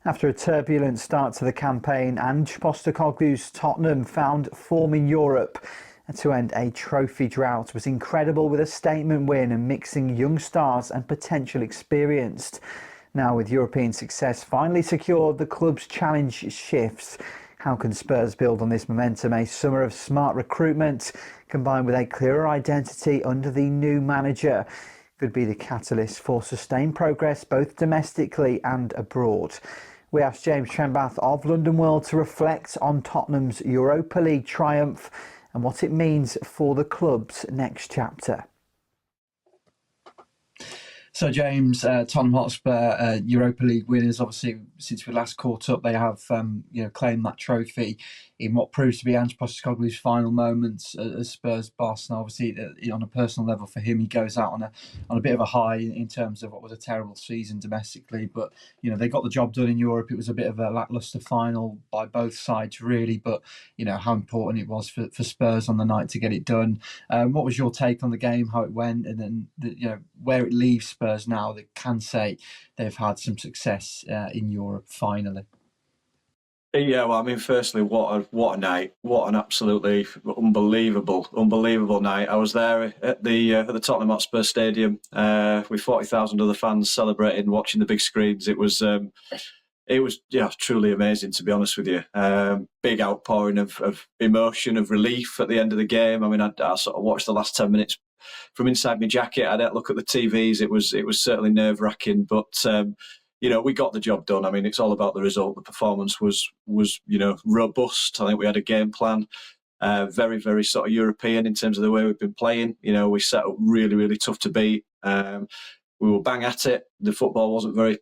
After a turbulent start to the campaign, Ange Postecoglou's Tottenham found form in Europe. To end a trophy drought was incredible, with a statement win and mixing young stars and potential experience. Now, with European success finally secured, the club's challenge shifts. How can Spurs build on this momentum? A summer of smart recruitment combined with a clearer identity under the new manager could be the catalyst for sustained progress both domestically and abroad. We asked James Trembath of LondonWorld to reflect on Tottenham's Europa League triumph and what it means for the club's next chapter. So, James, Tottenham Hotspur, Europa League winners. Obviously, since we last caught up, they have claimed that trophy in what proves to be Ange Postecoglou's final moments as Spurs boss. And obviously, on a personal level for him, he goes out on a bit of a high in terms of what was a terrible season domestically. But they got the job done in Europe. It was a bit of a lacklustre final by both sides, really. But how important it was for Spurs on the night to get it done. What was your take on the game, how it went, and then where it leaves Spurs now? They can say they've had some success in Europe finally. Yeah, well, I mean, firstly, what a night! What an absolutely unbelievable night. I was there at the Tottenham Hotspur Stadium with 40,000 other fans celebrating, watching the big screens. It was truly amazing, to be honest with you. Big outpouring of emotion, of relief at the end of the game. I mean, I sort of watched the last 10 minutes from inside my jacket. I didn't look at the TVs. It was certainly nerve-wracking, but we got the job done. I mean, it's all about the result. The performance was robust. I think we had a game plan, very, very sort of European in terms of the way we've been playing. We set up really, really tough to beat. We were bang at it. The football wasn't very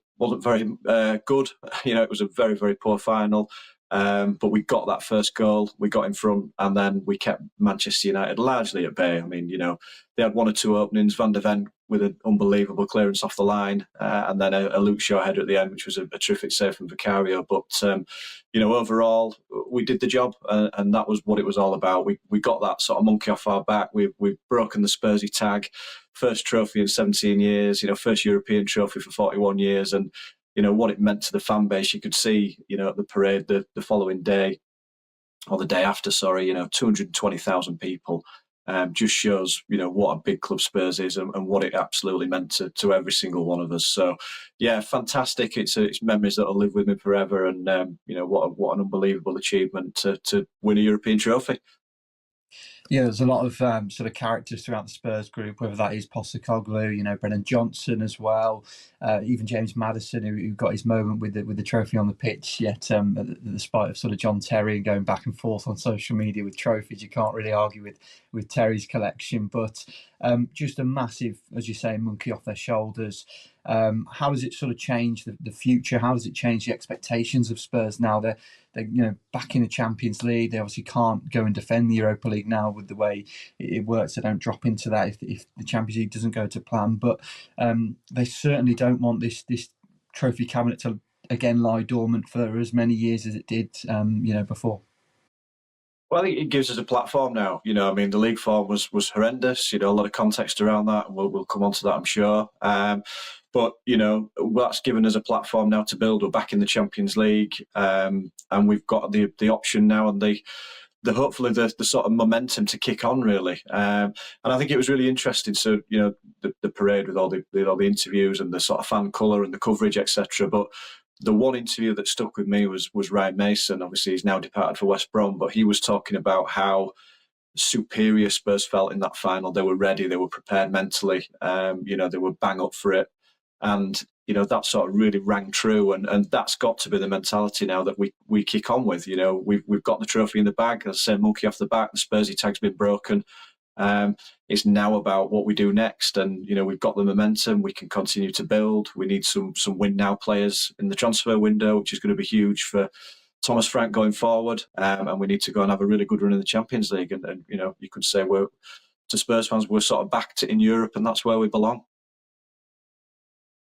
good. It was a very, very poor final. But we got that first goal, we got in front, and then we kept Manchester United largely at bay. I mean, they had one or two openings, Van der Ven with an unbelievable clearance off the line, and then a Luke Shaw header at the end, which was a terrific save from Vicario. But, overall, we did the job, and that was what it was all about. We got that sort of monkey off our back. We've broken the Spursy tag, first trophy in 17 years, first European trophy for 41 years, and what it meant to the fan base. You could see, at the parade the following day, or the day after, 220,000 people. Just shows, what a big club Spurs is and what it absolutely meant to every single one of us. So, yeah, fantastic. It's memories that will live with me forever. And, what an unbelievable achievement to win a European trophy. Yeah, there's a lot of sort of characters throughout the Spurs group, whether that is Postecoglou, Brennan Johnson as well, even James Maddison, who got his moment with the trophy on the pitch. Yet, despite of sort of John Terry and going back and forth on social media with trophies, you can't really argue with Terry's collection. But just a massive, as you say, monkey off their shoulders. How does it sort of change the future? How does it change the expectations of Spurs now? They're back in the Champions League. They obviously can't go and defend the Europa League now with the way it works. They don't drop into that if the Champions League doesn't go to plan. But they certainly don't want this trophy cabinet to again lie dormant for as many years as it did before. Well, I think it gives us a platform now. I mean, the league form was horrendous. A lot of context around that, and we'll come on to that, I'm sure. But, that's given us a platform now to build. We're back in the Champions League, and we've got the option now and the hopefully the sort of momentum to kick on, really. And I think it was really interesting. So, the parade with all the interviews and the sort of fan colour and the coverage, etc. But the one interview that stuck with me was Ryan Mason. Obviously, he's now departed for West Brom, but he was talking about how superior Spurs felt in that final. They were ready, they were prepared mentally. They were bang up for it. And, that sort of really rang true. And that's got to be the mentality now that we kick on with. We've got the trophy in the bag. As I say, monkey off the back, the Spursy tag's been broken. It's now about what we do next. And, we've got the momentum. We can continue to build. We need some win now players in the transfer window, which is going to be huge for Thomas Frank going forward. And we need to go and have a really good run in the Champions League. And you could say to Spurs fans, we're sort of back in Europe, and that's where we belong.